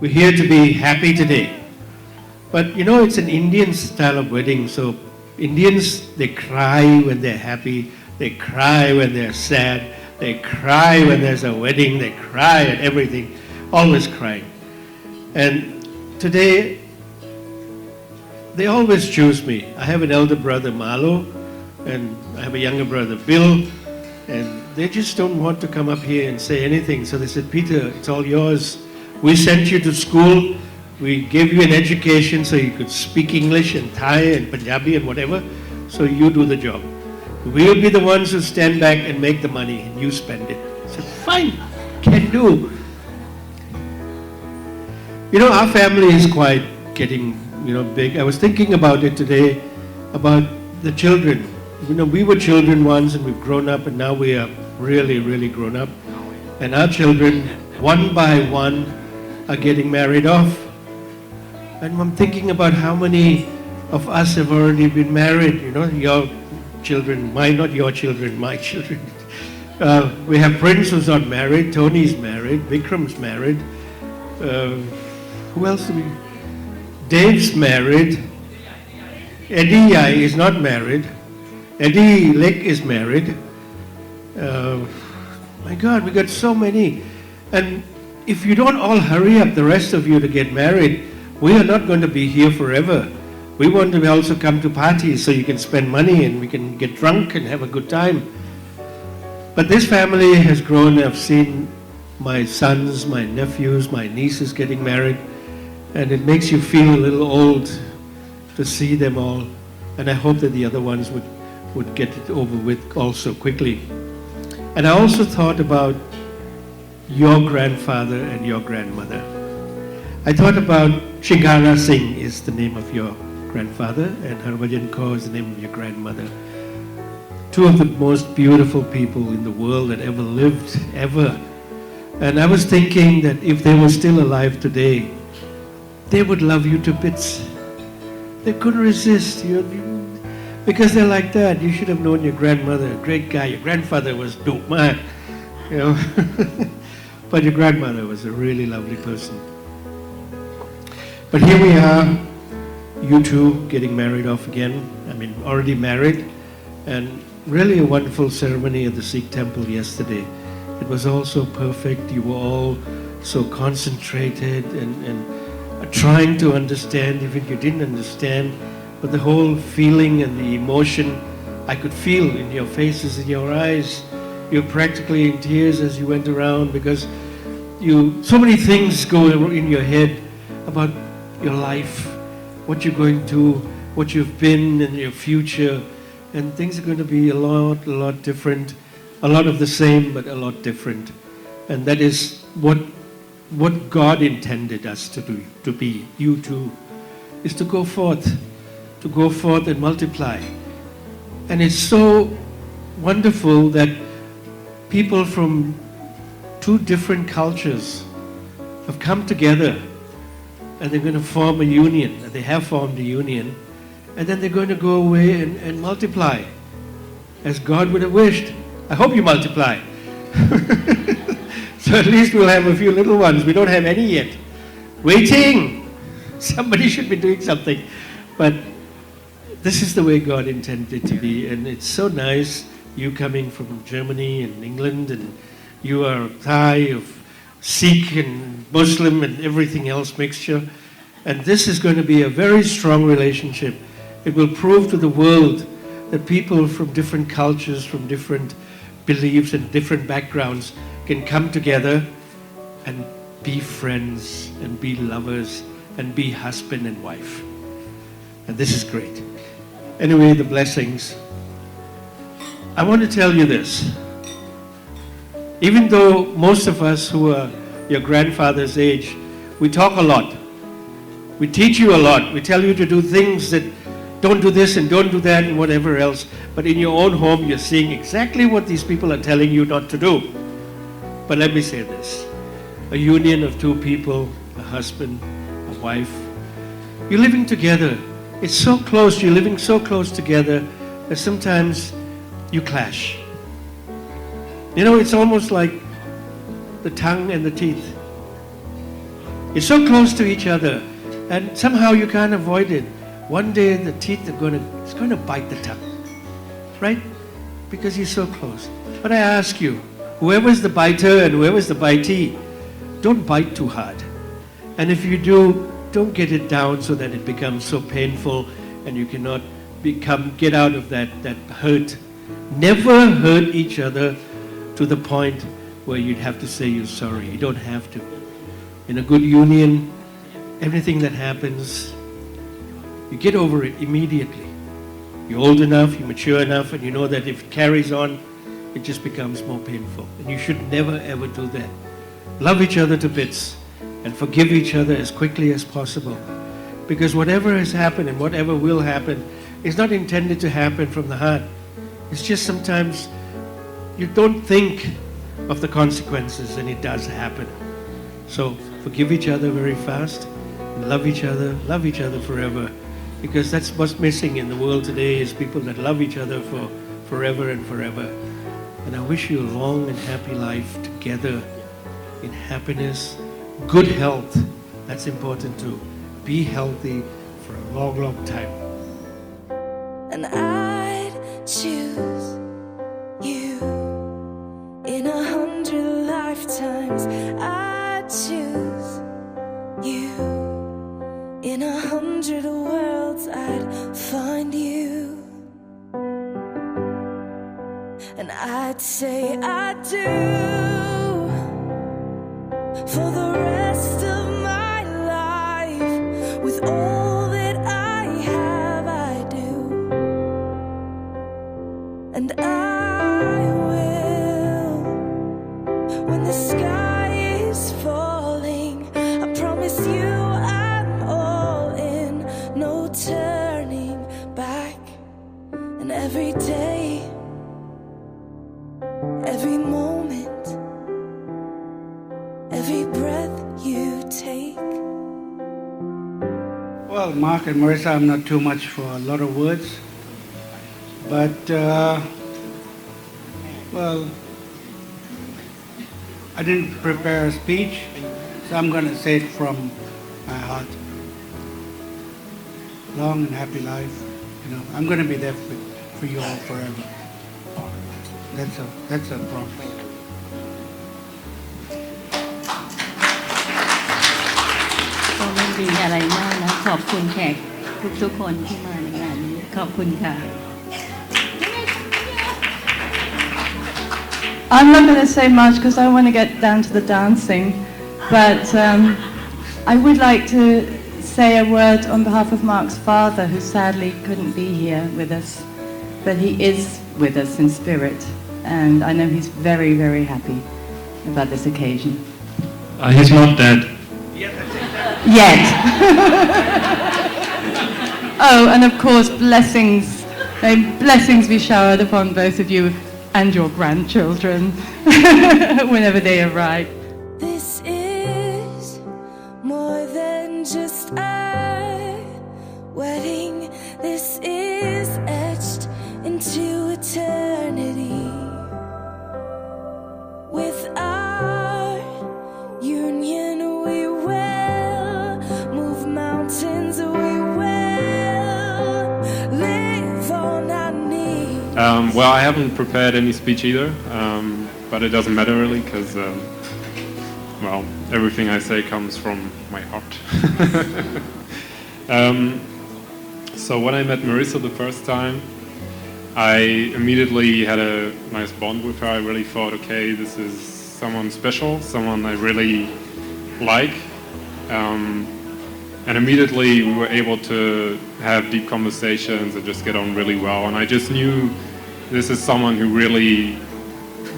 We're here to be happy today. But you know, it's an Indian style of wedding, so Indians, they cry when they're happy, they cry when they're sad, they cry when there's a wedding, they cry at everything, always crying. And today, they always choose me. I have an elder brother, Marlo, and I have a younger brother, Bill, and they just don't want to come up here and say anything. So they said, Peter, it's all yours. We sent you to school. We gave you an education so you could speak English and Thai and Punjabi and whatever. So you do the job. We'll be the ones who stand back and make the money and you spend it. I said, fine, can do. You know, our family is quite getting, big. I was thinking about it today, about the children. We were children once and we've grown up, and now we are really, really grown up. And our children, one by one, are getting married off. And I'm thinking about how many of us have already been married, your children, not your children, my children. We have Prince who's not married, Tony's married, Vikram's married. Who else do we? Dave's married. Eddie is not married. Eddie Lake is married. My God, we got so many. And if you don't all hurry up, the rest of you, to get married, we are not going to be here forever. We want to also come to parties so you can spend money and we can get drunk and have a good time. But this family has grown. I've seen my sons, my nephews, my nieces getting married, and it makes you feel a little old to see them all. And I hope that the other ones would get it over with also quickly. And I also thought about your grandfather and your grandmother. I thought about Shingara Singh is the name of your grandfather, and Harbhajan Kaur is the name of your grandmother. Two of the most beautiful people in the world that ever lived, ever. And I was thinking that if they were still alive today, they would love you to bits. They couldn't resist you because they're like that. You should have known your grandmother, a great guy. Your grandfather was dope man, but your grandmother was a really lovely person. But here we are, you two getting married off again. Already married, and really a wonderful ceremony at the Sikh temple yesterday. It was all so perfect. You were all so concentrated and trying to understand, even you didn't understand, but the whole feeling and the emotion I could feel in your faces, in your eyes. You're practically in tears as you went around because so many things go in your head about your life, what you're going to, what you've been, and your future, and things are going to be a lot different, a lot of the same, but a lot different. And that is what God intended us to do, to be, you too, is to go forth and multiply. And it's so wonderful that people from two different cultures have come together, and they're going to form a union, and they have formed a union, and then they're going to go away and multiply as God would have wished. I hope you multiply. So at least we'll have a few little ones. We don't have any yet. Waiting. Somebody should be doing something. But this is the way God intended it to be, and it's so nice, you coming from Germany and England, and you are Thai, of Sikh and Muslim and everything else mixture. And this is going to be a very strong relationship. It will prove to the world that people from different cultures, from different beliefs and different backgrounds can come together and be friends and be lovers and be husband and wife. And this is great. Anyway, the blessings. I want to tell you this. Even though most of us who are your grandfather's age, we talk a lot. We teach you a lot. We tell you to do things that don't do this and don't do that and whatever else. But in your own home, you're seeing exactly what these people are telling you not to do. But let me say this. A union of two people, a husband, a wife. You're living together. It's so close. You're living so close together that sometimes you clash. It's almost like the tongue and the teeth. You're so close to each other, and somehow you can't avoid it. One day the teeth are it's going to bite the tongue, right? Because you're so close. But I ask you, whoever's the biter and whoever's the bitee, don't bite too hard. And if you do, don't get it down so that it becomes so painful and you cannot get out of that hurt. Never hurt each other to the point where you'd have to say you're sorry. You don't have to. In a good union, everything that happens, you get over it immediately. You're old enough, you're mature enough, and you know that if it carries on, it just becomes more painful. And you should never ever do that. Love each other to bits and forgive each other as quickly as possible. Because whatever has happened and whatever will happen is not intended to happen from the heart. It's just sometimes you don't think of the consequences and it does happen. So forgive each other very fast and love each other forever. Because that's what's missing in the world today, is people that love each other for forever and forever. And I wish you a long and happy life together in happiness, good health. That's important too. Be healthy for a long, long time. And I'd choose you in 100 lifetimes. I'd choose you in 100 worlds. I'd find you, and I'd say I do for the rest of my life. With all that I have, I do, and I will. When the sky is falling, I promise you I'm all in, no turning back. And every day, every moment, every breath you take. Well, Mark and Marisa, I'm not too much for a lot of words, but, well, I didn't prepare a speech, so I'm going to say it from my heart. Long and happy life. You know, I'm going to be there for you all forever. That's a promise. ก็ไม่มีอะไรมากนะขอบคุณแขกทุกคนที่มาในงานนี้ขอบคุณค่ะ I'm not going to say much because I want to get down to the dancing, but I would like to say a word on behalf of Mark's father, who sadly couldn't be here with us, but he is with us in spirit, and I know he's very, very happy about this occasion. He's not dead. Yet. Oh, and of course, blessings be showered upon both of you and your grandchildren whenever they arrive. This is more than just a wedding. This is etched into eternity. With our union, we will move mountains. We will live on our knees. Well, I haven't prepared any speech either, but it doesn't matter really, because, well, everything I say comes from my heart. So when I met Marisa the first time, I immediately had a nice bond with her. I really thought, okay, this is someone special, someone I really like. And immediately we were able to have deep conversations and just get on really well. And I just knew this is someone who really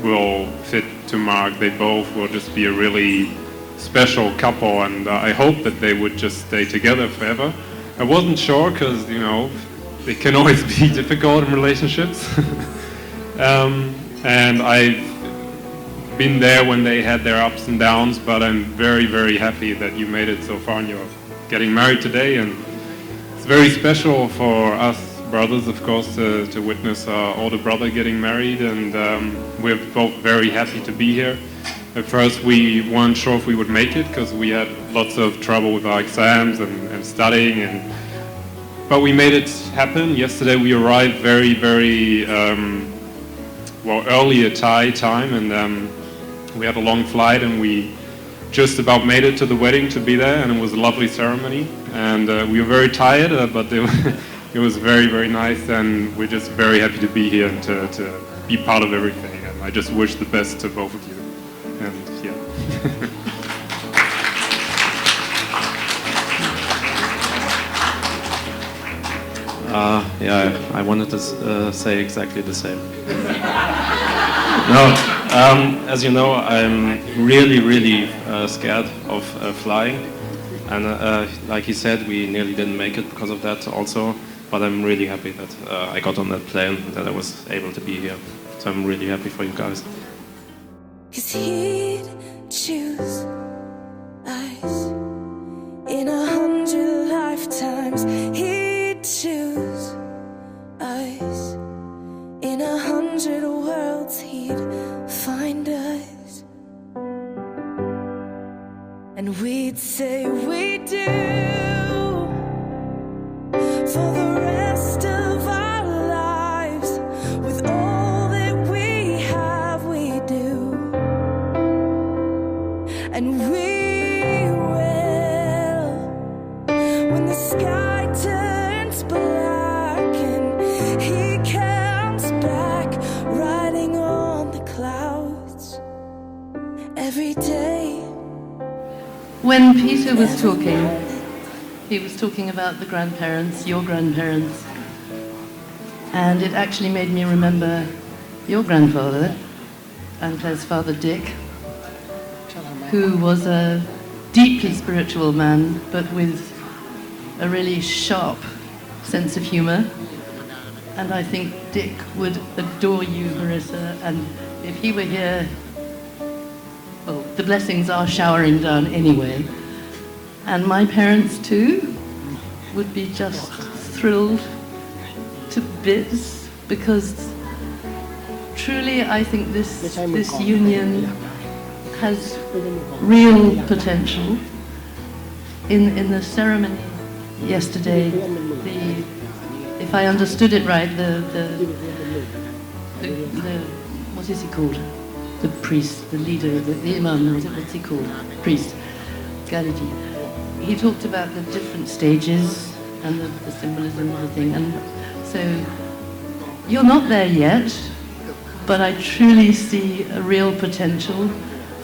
will fit to Mark. They both will just be a really special couple, and I hope that they would just stay together forever. I wasn't sure because, you know, it can always be difficult in relationships. And I've been there when they had their ups and downs, but I'm very, very happy that you made it so far and you're getting married today. And it's very special for us brothers, of course, to witness our older brother getting married, and we're both very happy to be here. At first we weren't sure if we would make it because we had lots of trouble with our exams and studying, but we made it happen. Yesterday we arrived very, very early at Thai time, and we had a long flight, and we just about made it to the wedding to be there, and it was a lovely ceremony. And we were very tired, but it was very, very nice, and we're just very happy to be here and to be part of everything. And I just wish the best to both of you. And yeah. Yeah, I wanted to say exactly the same. No, as you know, I'm really, really scared of flying. And like he said, we nearly didn't make it because of that also. But I'm really happy that I got on that plane, that I was able to be here. So I'm really happy for you guys. 'Cause he'd choose us in 100 lifetimes. He'd choose us in 100 worlds. He'd find us, and we'd say we do for the rest of our lives. With all that we have, we do, and we will when the sky turns black and he comes back riding on the clouds every day. When Peter was talking, he was talking about the grandparents, your grandparents, and it actually made me remember your grandfather and Claire's father, Dick, who was a deeply spiritual man, but with a really sharp sense of humor. And I think Dick would adore you, Marisa, and if he were here, well, the blessings are showering down anyway. And my parents too would be just thrilled to bits, because truly I think this union has real potential. In the ceremony yesterday, if I understood it right, the what is he called? The priest, the leader, the imam, what's he called? Priest, Gariji. He talked about the different stages and the symbolism and everything. And so you're not there yet, but I truly see a real potential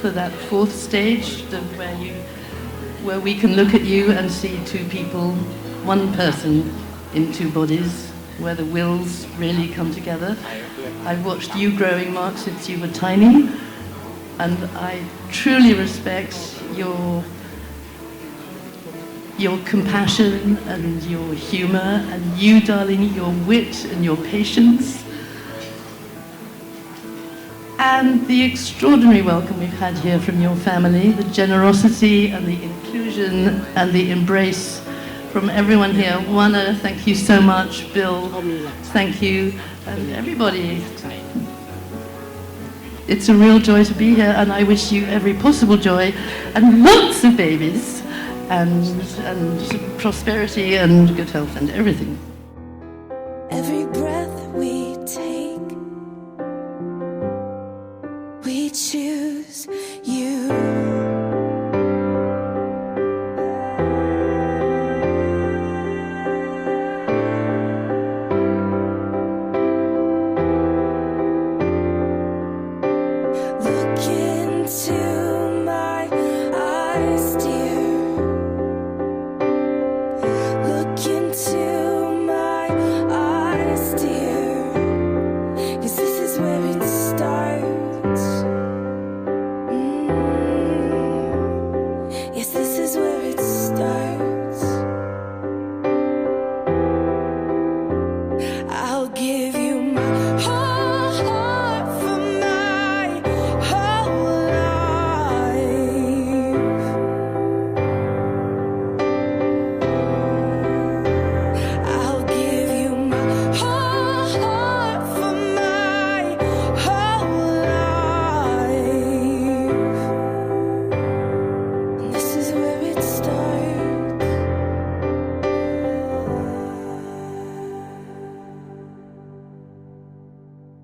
for that fourth stage, where we can look at you and see two people, one person in two bodies, where the wills really come together. I've watched you growing, Mark, since you were tiny, and I truly respect your compassion and your humor, and you, darling, your wit and your patience, and the extraordinary welcome we've had here from your family, the generosity and the inclusion and the embrace from everyone here. Juana, thank you so much. Bill, thank you, and everybody. It's a real joy to be here, and I wish you every possible joy and lots of babies and prosperity and good health and everything. Every breath we take, we choose you. Look into my eyes, dear. Look into my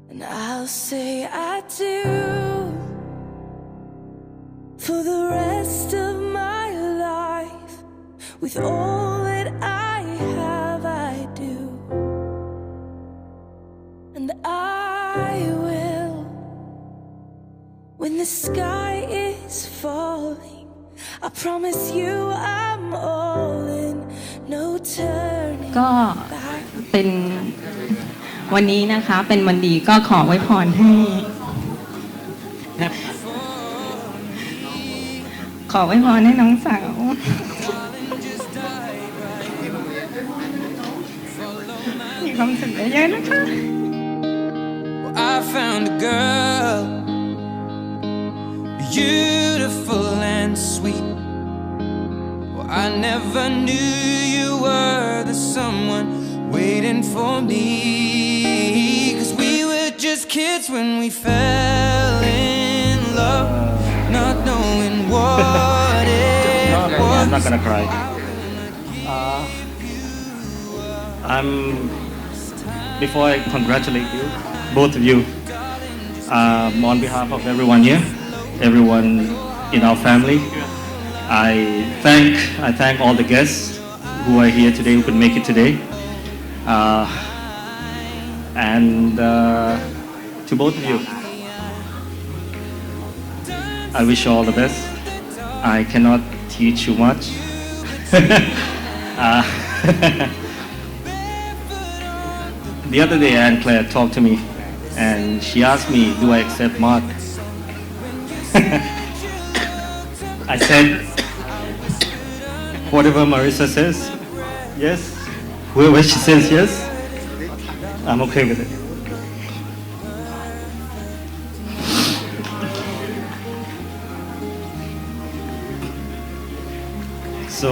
and I'll say I do. For the rest of my life, with all that I have, I do. And I will, when the sky is falling, I promise you I'm all in, no turning ก็ back. เป็นวันนี้นะคะเป็นวันดีก็ขอไว้พรให้ขอไว้พรให้น้องสาวมีความสุขเยอะๆนะคะ I found a girl, beautiful and sweet. Well, I never knew you were the someone waiting for me. 'Cause we were just kids when we fell in love, not knowing what it was. I'm not gonna cry. Before I congratulate you, both of you, on behalf of everyone here, everyone in our family, I thank all the guests who are here today, who could make it today, and to both of you, I wish you all the best. I cannot teach you much. The other day, Anne Claire talked to me, and she asked me, "Do I accept Mark?" I said, "Whatever Marisa says, yes. Whoever she says yes, I'm okay with it." So,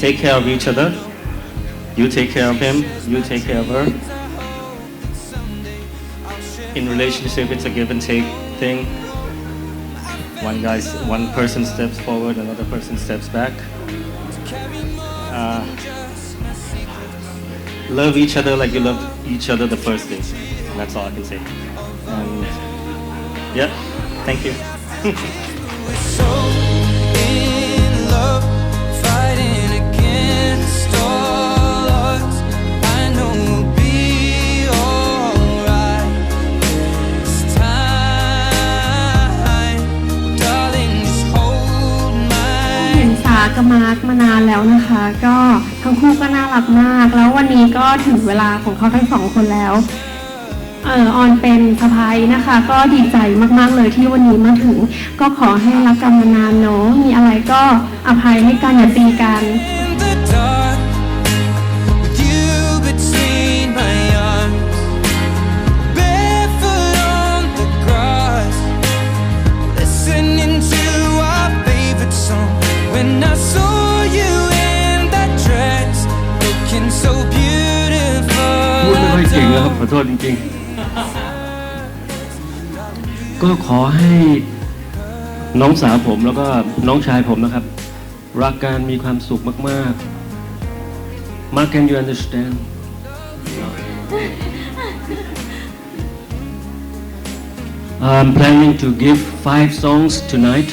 take care of each other. You take care of him, you take care of her. In relationship, it's a give and take thing. One person steps forward, another person steps back. Love each other like you loved each other the first day. That's all I can say. And yeah, thank you. So in love, fighting against all odds. I know we'll be alright this time. Darling, just hold my เห็นสากับมาร์คมานานแล้วนะคะ ก็ทั้งคู่ก็น่ารักมาก แล้ววันนี้ก็ถึงเวลาของเขาทั้งสองคนแล้วออนเป็นสะพ้ายนะคะ ก็ดีใจมากๆเลยที่วันนี้มาถึง ก็ขอให้รักกันมานานเนาะมีอะไรก็อภัยให้กันอย่าตีกัน in the dark with you between my arms, barefoot on the grass, listening to our favorite song. When I saw you in that dress, looking so beautiful. พูดไม่ค่อยเก่งนะครับขอโทษจริงๆ ก็ขอให้น้องสาวผมแล้วก็น้องชายผมนะครับรักกันมีความสุขมากๆ Mark, can you understand? I'm planning to give 5 songs tonight.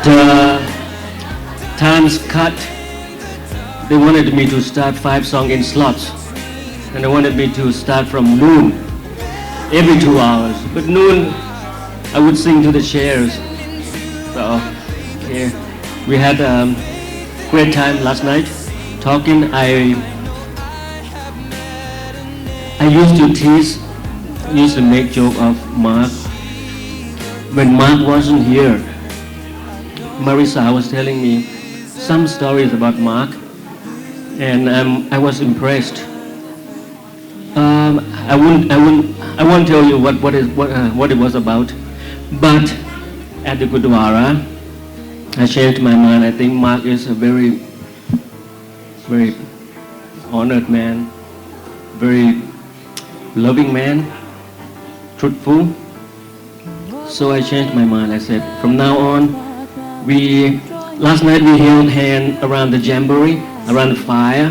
The time's cut. They wanted me to start 5 songs in slots, and they wanted me to start from noon, every 2 hours. But noon, I would sing to the chairs. So, yeah, we had a great time last night talking. I used to used to make joke of Mark. When Mark wasn't here, Marisa was telling me some stories about Mark, and I was impressed. I won't tell you what it was about, but at the Gurdwara, I changed my mind. I think Mark is a very, very honored man, very loving man, truthful. So I changed my mind. I said, from now on, last night we held hand around the jamboree. around the fire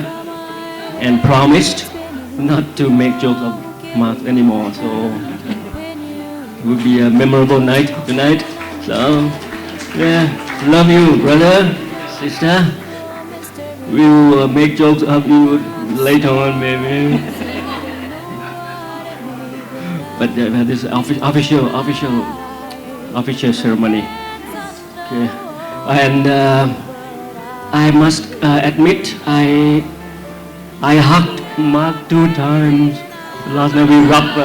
and promised not to make jokes of Mark anymore. So it will be a memorable night tonight. So yeah, love you, brother, sister. We'll make jokes of you later on, maybe. But this is official ceremony. Okay. And I must admit, I hugged Mark 2 times. Last night we rubbed.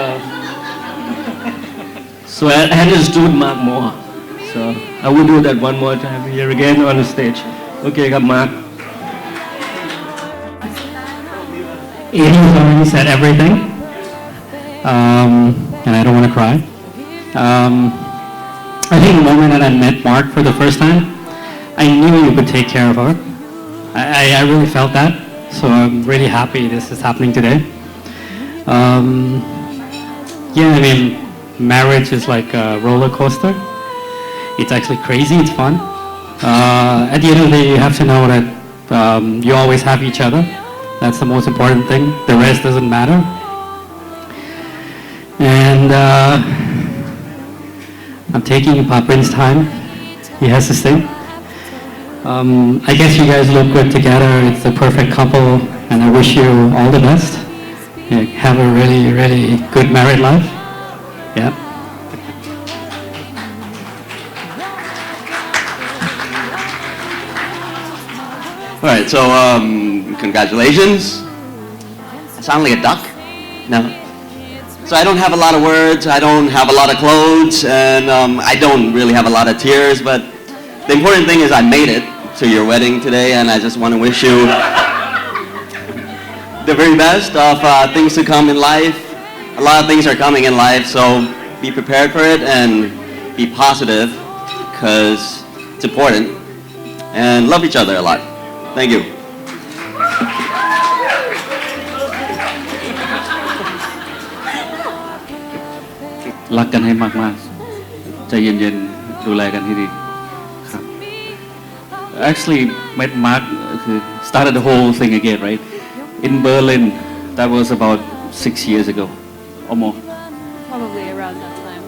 So I understood Mark more. So I will do that one more time here again on the stage. Okay, come Mark. Adrian's already said everything. And I don't want to cry. I think the moment that I met Mark for the first time, I knew you could take care of her. I really felt that. So I'm really happy this is happening today. Yeah, I mean, marriage is like a roller coaster. It's actually crazy, it's fun. At the end of the day, you have to know that you always have each other. That's the most important thing. The rest doesn't matter. And I'm taking Papin's time. He has to sing. I guess you guys look good together. It's a perfect couple, and I wish you all the best. Yeah, have a really, really good married life. Yeah. All right, so congratulations. I sound like a duck? No. So I don't have a lot of words, I don't have a lot of clothes, and I don't really have a lot of tears, but the important thing is I made it to your wedding today, and I just want to wish you the very best of things to come in life. A lot of things are coming in life, so be prepared for it and be positive, because it's important, and love each other a lot. Thank you. รักกันให้มากๆใจเย็นๆดูแลกันให้ดีครับ Actually met Mark started the whole thing again, right? In Berlin, that was about 6 years ago or more. Probably around that time.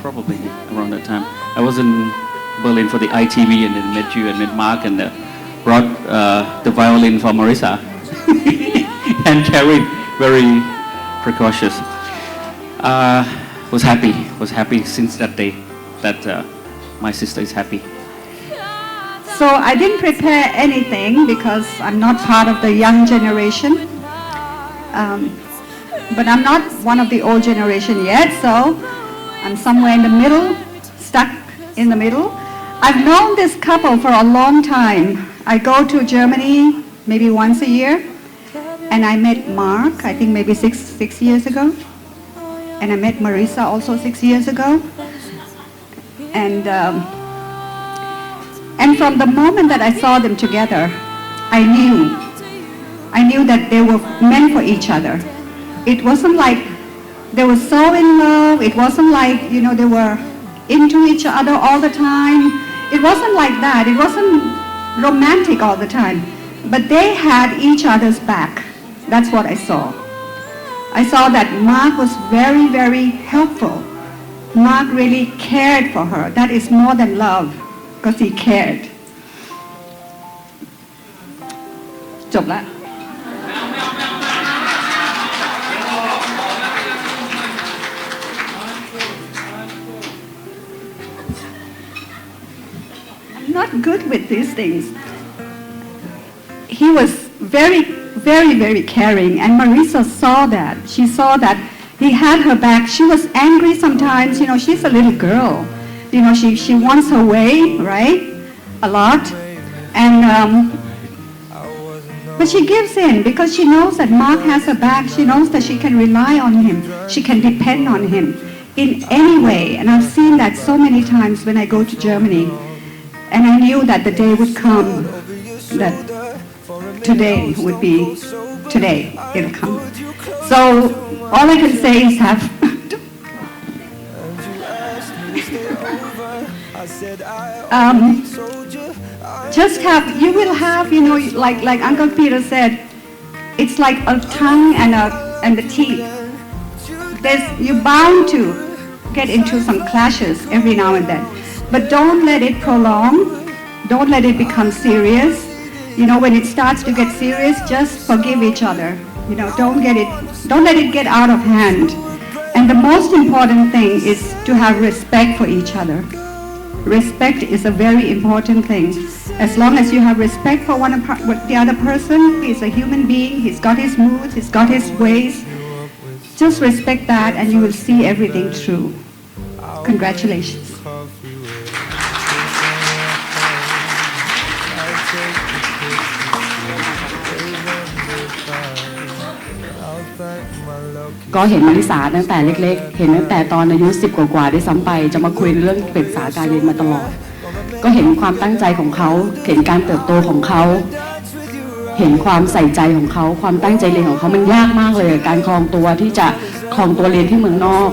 Probably around that time. I was in Berlin for the ITV and then met you and met Mark and brought the violin for Marisa and carried very precautious. Was happy since that day that my sister is happy. So I didn't prepare anything because I'm not part of the young generation. But I'm not one of the old generation yet, so I'm somewhere in the middle, stuck in the middle. I've known this couple for a long time. I go to Germany maybe once a year, and I met Mark, I think maybe six years ago. And I met Marisa also 6 years ago. And from the moment that I saw them together, I knew that they were meant for each other. It wasn't like they were so in love. It wasn't like, they were into each other all the time. It wasn't like that. It wasn't romantic all the time. But they had each other's back. That's what I saw. I saw that Mark was very, very helpful. Mark really cared for her. That is more than love, because he cared. จบละ I'm not good with these things. He was very, very, very caring, and Marisa saw that. She saw that he had her back. She was angry sometimes. She's a little girl. She wants her way, right? A lot. And but she gives in because she knows that Mark has her back. She knows that she can rely on him. She can depend on him in any way. And I've seen that so many times when I go to Germany. And I knew that the day would come that today would be today. It'll come. So all I can say is have Just have, you will have, like Uncle Peter said, it's like a tongue and the teeth. You're bound to get into some clashes every now and then. But don't let it prolong. Don't let it become serious. When it starts to get serious, just forgive each other. Don't let it get out of hand. And the most important thing is to have respect for each other. Respect is a very important thing. As long as you have respect for the other person, he's a human being, he's got his moods, he's got his ways. Just respect that and you will see everything through. Congratulations.ก็เห็นมาริสาตั้งแต่เล็กๆเห็นตั้งแต่ตอนอายุ10 กว่าๆได้ซ้ำไปจะมาคุยเรื่องปรึกษาการเรียนมาตลอดก็เห็นความตั้งใจของเขาเห็นการเติบโตของเขาเห็นความใส่ใจของเขาความตั้งใจเรียนของเขามันยากมากเลยการครองตัวที่จะครองตัวเรียนที่เมืองนอก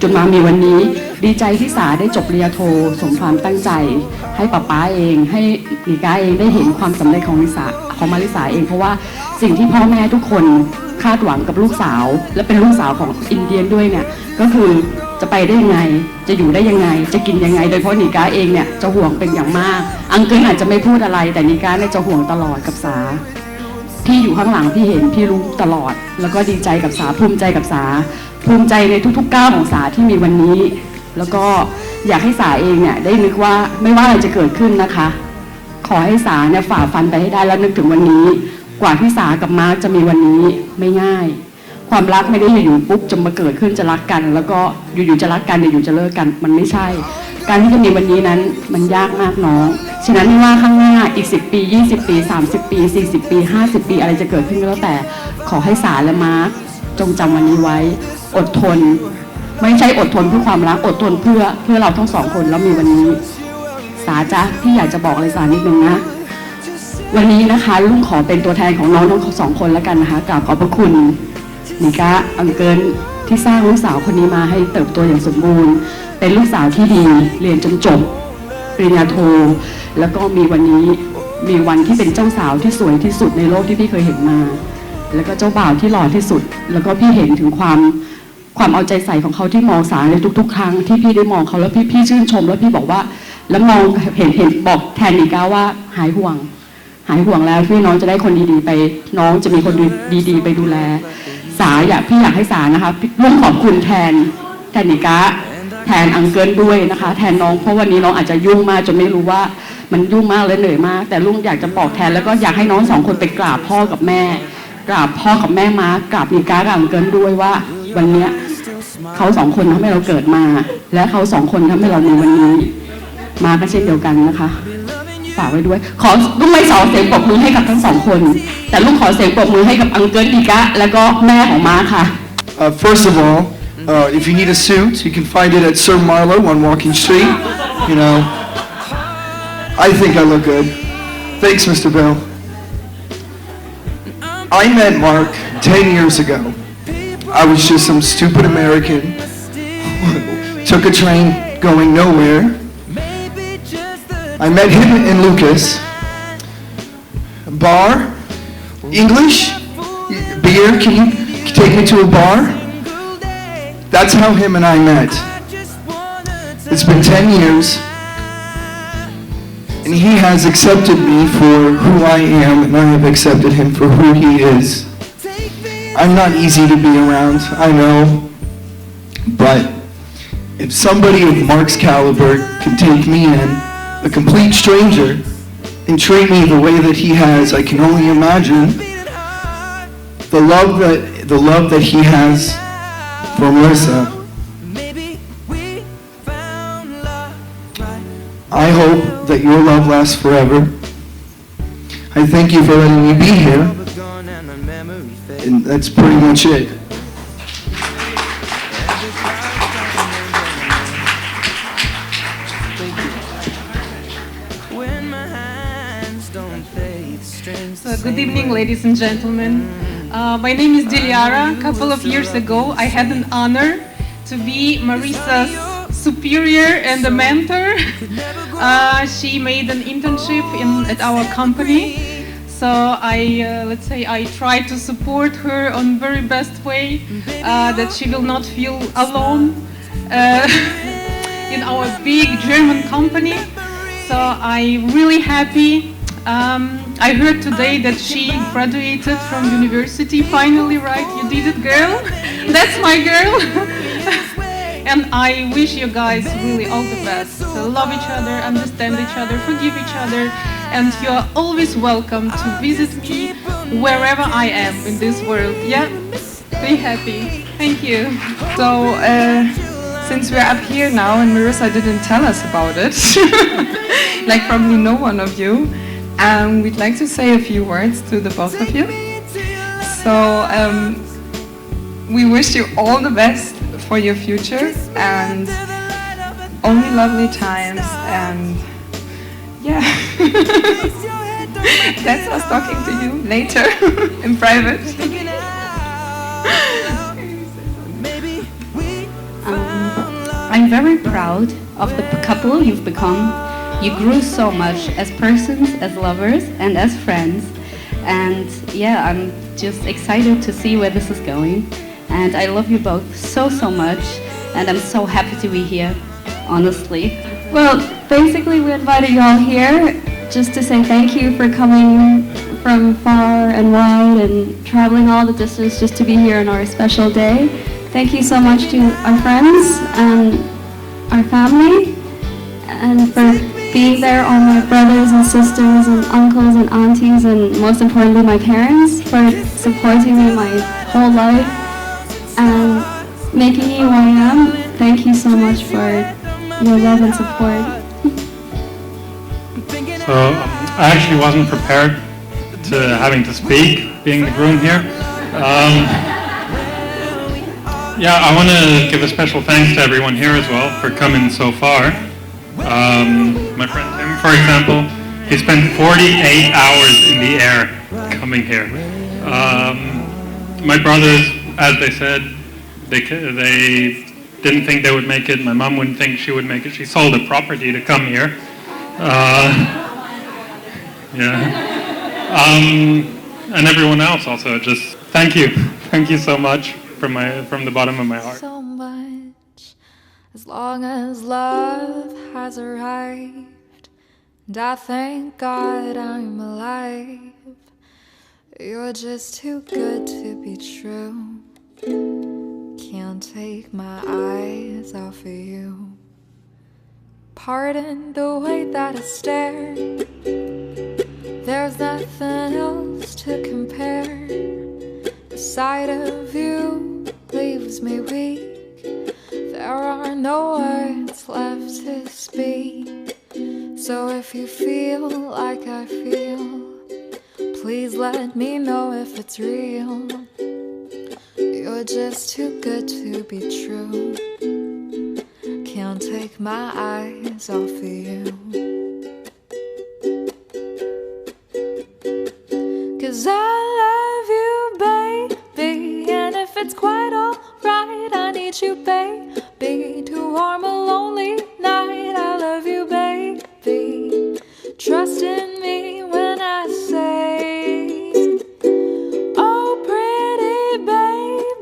จนมามีวันนี้ดีใจที่สาได้จบปริญญาโทสมความตั้งใจให้ป๊าเองให้นิก้าเองได้เห็นความสำเร็จของมาริสาเองเพราะว่าสิ่งที่พ่อแม่ทุกคนคาดหวังกับลูกสาวและเป็นลูกสาวของอินเดียนด้วยเนี่ยก็คือจะไปได้ยังไงจะอยู่ได้ยังไงจะกินยังไงโดยเฉพาะนิก้าเองเนี่ยจะห่วงเป็นอย่างมากอังเกิลอาจจะไม่พูดอะไรแต่นิก้าเนี่ยจะห่วงตลอดกับสาพี่อยู่ข้างหลังพี่เห็นพี่รู้ตลอดแล้วก็ดีใจกับสาภูมิใจกับสาภูมิใจในทุกๆก้าวของสาที่มีวันนี้แล้วก็อยากให้สาเองเนี่ยได้นึกว่าไม่ว่าอะไรจะเกิดขึ้นนะคะขอให้สาเนี่ยฝ่าฟันไปให้ได้แล้วนึกถึงวันนี้กว่าที่สากับมาร์คจะมีวันนี้ไม่ง่ายความรักไม่ได้อยู่ปุ๊บจะมาเกิดขึ้นจะรักกันแล้วก็อยู่ๆจะรักกันอยู่ๆจะเลิกกันมันไม่ใช่การที่จะมีวันนี้นั้นมันยากมากน้องฉะนั้นไม่ว่าข้างหน้าอีก10 ปี20 ปี30 ปี40 ปี50 ปีอะไรจะเกิดขึ้นก็แล้วแต่ขอให้สาและมาร์คจงจำวันนี้ไว้อดทนไม่ใช่อดทนเพื่อความรักอดทนเพื่อเราทั้งสองคนแล้วมีวันนี้สาจ๊ะที่อยากจะบอกอะไรสานิดนึงนะวันนี้นะคะลุงขอเป็นตัวแทนของน้องทั้งสองคนแล้วกันนะคะกราบขอบพระคุณนิก้าอังเกิลที่สร้างลูกสาวคนนี้มาให้เติบโตอย่างสมบูรณ์เป็นลูกสาวที่ดีเรียนจนจบปริญญาโทแล้วก็มีวันนี้มีวันที่เป็นเจ้าสาวที่สวยที่สุดในโลกที่พี่เคยเห็นมาแล้วก็เจ้าบ่าวที่หล่อที่สุดแล้วก็พี่เห็นถึงความเอาใจใส่ของเขาที่มองสาในทุกๆครั้งที่พี่ได้มองเขาแล้วพี่ชื่นชมแล้วพี่บอกว่าแล้วมองเห็นบอกแทนนิก้าว่าหายห่วงแล้วพี่น้องจะได้คนดีๆไปน้องจะมีคนดีๆไปดูแลสาพี่อยากให้สานะคะร่วมขอบคุณแทนนิก้าแทนอังเกิลด้วยนะคะแทนน้องเพราะวันนี้น้องอาจจะยุ่งมากจนไม่รู้ว่ามันยุ่งมากและเหนื่อยมากแต่ลุงอยากจะบอกแทนแล้วก็อยากให้น้องสองคนไปกราบพ่อกับแม่กราบพ่อกับแม่มากราบนิก้ากับอังเกิลด้วยว่าวันนี้เขาสองคนทำให้เราเกิดมาและเขาสองคนทำให้เรามีวันนี้มาก็เช่นเดียวกันนะคะฝากไว้ด้วยขอลุงไม่สอนเสียงปรบมือให้กับทั้งสองคนแต่ลุงขอเสียงปรบมือให้กับอังเกิลนิก้าแล้วก็แม่ของมาค่ะ First of all, if you need a suit, you can find it at Sir Marlowe on Walking Street. I think I look good. Thanks, Mr. Bell. I met Mark 10 years ago. I was just some stupid American. Took a train going nowhere. I met him and Lucas. Bar? English? Beer? Can you take me to a bar? That's how him and I met. It's been 10 years. And he has accepted me for who I am, and I have accepted him for who he is. I'm not easy to be around, I know. But if somebody of Mark's caliber can take me in, a complete stranger, and treat me the way that he has, I can only imagine the love that he has for Marisa. I hope that your love lasts forever. I thank you for letting me be here, and that's pretty much it. Good evening, ladies and gentlemen. My name is Diliara. A couple of years ago, I had an honor to be Marisa's superior and a mentor. She made an internship at our company. So let's say I try to support her on very best way, that she will not feel alone in our big German company. So I'm really happy. I heard today that she graduated from university finally, right? You did it, girl. That's my girl. And I wish you guys really all the best. So love each other, understand each other, forgive each other, and you are always welcome to visit me wherever I am in this world. Yeah? Be happy. Thank you. So, since we're up here now and Marisa didn't tell us about it, like probably no one of you, we'd like to say a few words to the both of you. So, we wish you all the best for your future and only lovely times, and yeah. That's us talking to you later in private. I'm very proud of the couple you've become. You grew so much as persons, as lovers, and as friends. And yeah, I'm just excited to see where this is going. And I love you both so, so much. And I'm so happy to be here, honestly. Well, basically we invited you all here just to say thank you for coming from far and wide and traveling all the distance just to be here on our special day. Thank you so much to our friends and our family, and for being there, all my brothers and sisters and uncles and aunties, and most importantly my parents, for supporting me my whole life and making me who I am. Thank you so much for your love and support. So I actually wasn't prepared to having to speak, being the groom here. Yeah, I want to give a special thanks to everyone here as well for coming so far. My friend Tim, for example, he spent 48 hours in the air coming here. My brothers, as they said, they didn't think they would make it. My mom wouldn't think she would make it. She sold a property to come here. And everyone else also, just thank you. Thank you so much from the bottom of my heart. So much, as long as love has arrived, and I thank God I'm alive. You're just too good to be true. Can't take my eyes off of you. Pardon the way that I stare. There's nothing else to compare. The sight of you leaves me weak. There are no words left to speak. So if you feel like I feel, please let me know if it's real. You're just too good to be true. Can't take my eyes off of you. 'Cause I love you, baby, and if it's quite alright, I need you, baby, to warm a lonely night. I love you, baby. Trust in me when I say, oh, pretty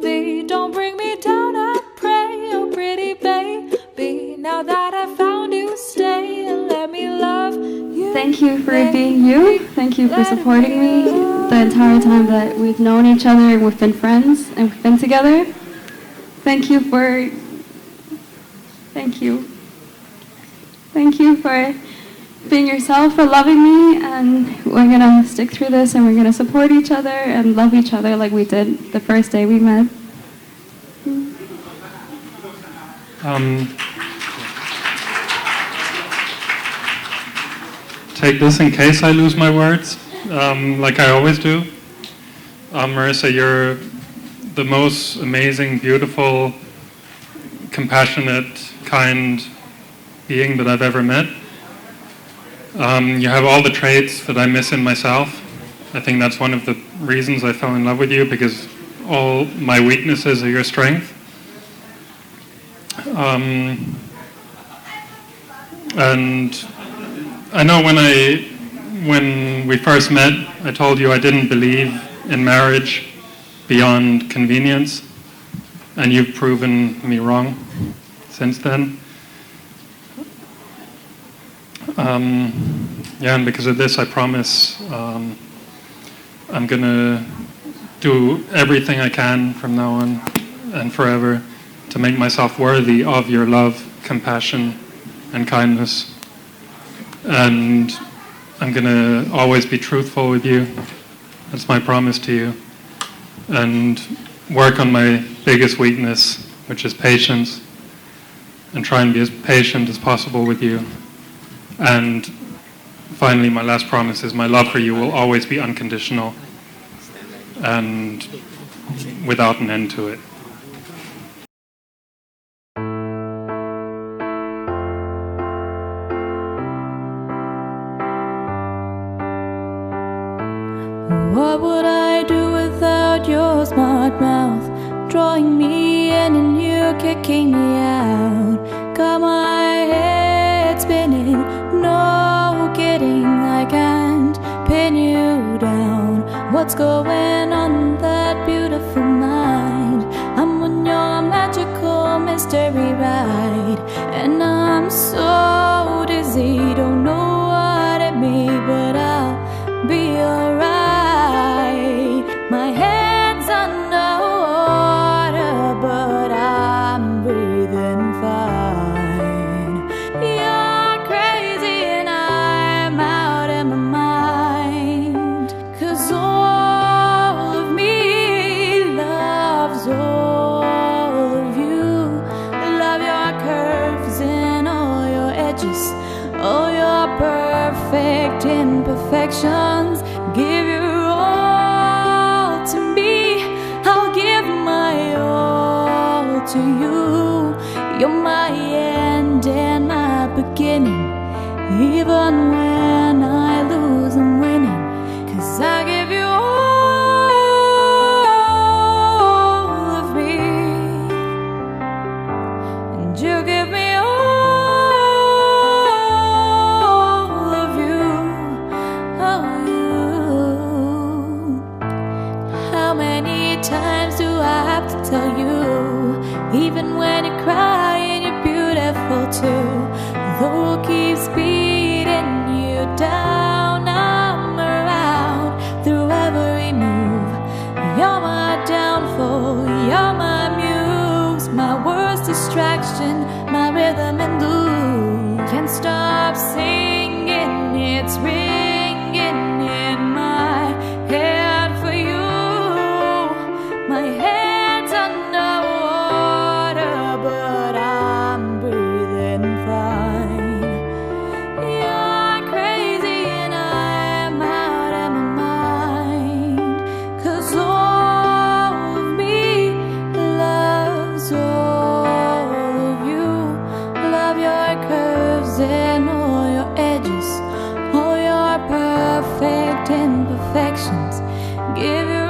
baby, don't bring me down, I pray. Oh, pretty baby, now that I found you, stay and let me love you. Thank you for being you. Thank you for supporting me the entire time that we've known each other and we've been friends and we've been together. Thank you for being yourself, for loving me, and we're gonna stick through this and we're gonna support each other and love each other like we did the first day we met. Take this in case I lose my words, like I always do. Marisa, you're the most amazing, beautiful, compassionate, kind being that I've ever met. You have all the traits that I miss in myself. I think that's one of the reasons I fell in love with you, because all my weaknesses are your strength. And I know when we first met, I told you I didn't believe in marriage beyond convenience, and you've proven me wrong since then. Yeah, and because of this, I promise I'm gonna do everything I can from now on and forever to make myself worthy of your love, compassion, and kindness. And I'm gonna always be truthful with you. That's my promise to you. And work on my biggest weakness, which is patience, and try and be as patient as possible with you. And finally, my last promise is my love for you will always be unconditional and without an end to it. What would I do without your smart mouth? Drawing me in and you kicking me out. Got my head spinning, no kidding, I can't pin you down. What's going on in that beautiful mind? I'm on your magical mystery ride, and I'm so dizzy, don't know what it means, but I'll be alright. My head's underwater, but I'm breathing fine. You're crazy and I'm out of my mind, 'cause all of me loves all of you. Love your curves and all your edges, all your perfect imperfections. Give your all to me, I'll give my all to you. You're my end and my beginning. Even when I lose, I'm winning, 'cause I give you all of me, and you give me all of you. Oh, how many times do I have to tell you? Even when you're crying, you're beautiful too. The world keeps beating you down, I'm around through every move. You're my downfall, you're my muse, my worst distraction, my rhythm and blues. Can't stop singing, it's ringing in my head for you. My head's underwater, but I'm breathing fine. You're crazy and I'm out of my mind, 'cause all of me loves all of you. Love your curves and all your edges, all your perfect imperfections. Give your